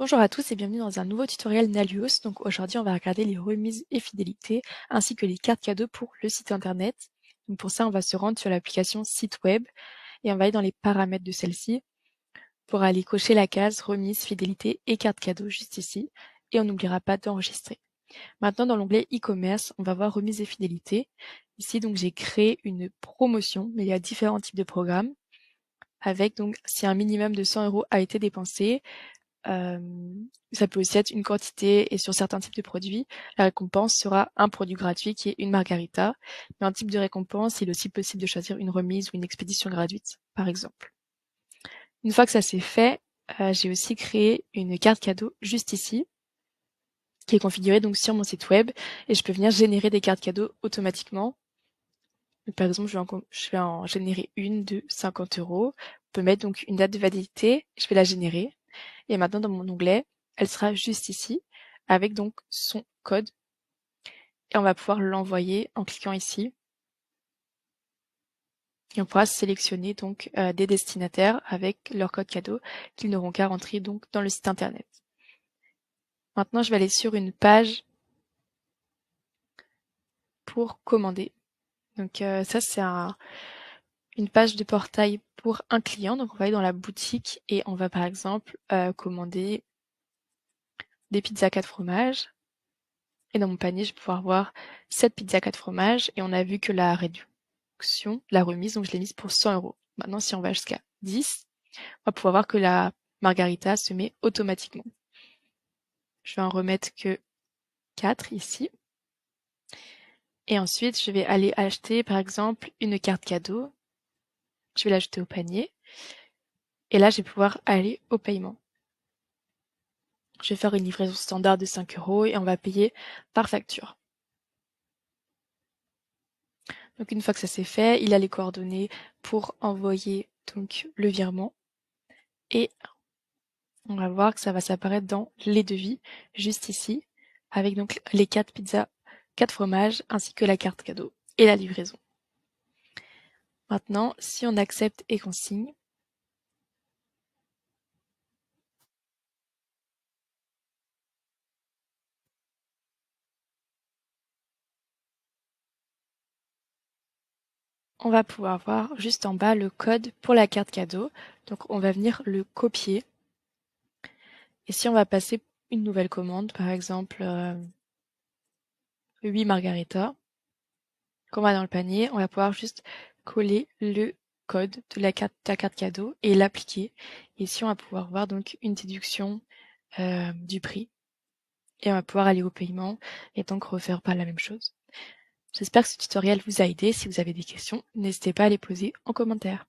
Bonjour à tous et bienvenue dans un nouveau tutoriel Naluos. Donc aujourd'hui, on va regarder les remises et fidélités ainsi que les cartes cadeaux pour le site internet. Donc pour ça, on va se rendre sur l'application site web et on va aller dans les paramètres de celle-ci pour aller cocher la case remise, fidélité et carte cadeau juste ici et on n'oubliera pas d'enregistrer. Maintenant, dans l'onglet e-commerce, on va voir remise et fidélité. Ici, donc, j'ai créé une promotion, mais il y a différents types de programmes avec donc si un minimum de 100 € a été dépensé. Ça peut aussi être une quantité et sur certains types de produits, la récompense sera un produit gratuit qui est une margarita. Mais en type de récompense, il est aussi possible de choisir une remise ou une expédition gratuite, par exemple. Une fois que ça c'est fait, j'ai aussi créé une carte cadeau juste ici, qui est configurée donc sur mon site web et je peux venir générer des cartes cadeaux automatiquement. Donc, par exemple, je vais en générer une de 50 €. On peut mettre donc une date de validité, je vais la générer. Et maintenant, dans mon onglet, elle sera juste ici, avec donc son code. Et on va pouvoir l'envoyer en cliquant ici. Et on pourra sélectionner donc des destinataires avec leur code cadeau qu'ils n'auront qu'à rentrer donc dans le site internet. Maintenant, je vais aller sur une page pour commander. Donc ça, c'est une page de portail pour un client. Donc on va aller dans la boutique et on va par exemple commander des pizzas 4 fromages. Et dans mon panier, je vais pouvoir voir 7 pizzas 4 fromages et on a vu que la remise, donc je l'ai mise pour 100 €. Maintenant, si on va jusqu'à 10, on va pouvoir voir que la margarita se met automatiquement. Je vais en remettre que 4 ici. Et ensuite, je vais aller acheter, par exemple, une carte cadeau. Je vais l'ajouter au panier. Et là, je vais pouvoir aller au paiement. Je vais faire une livraison standard de 5 € et on va payer par facture. Donc une fois que ça c'est fait, il a les coordonnées pour envoyer donc le virement et on va voir que ça va s'apparaître dans les devis juste ici avec donc les 4 pizzas, 4 fromages ainsi que la carte cadeau et la livraison. Maintenant, si on accepte et qu'on signe, on va pouvoir voir juste en bas le code pour la carte cadeau. Donc on va venir le copier. Et si on va passer une nouvelle commande, par exemple 8 margaritas, qu'on va dans le panier, on va pouvoir juste coller le code de la carte cadeau et l'appliquer. Ici, on va pouvoir voir donc une déduction du prix et on va pouvoir aller au paiement et donc refaire pas la même chose. J'espère que ce tutoriel vous a aidé. Si vous avez des questions, n'hésitez pas à les poser en commentaire.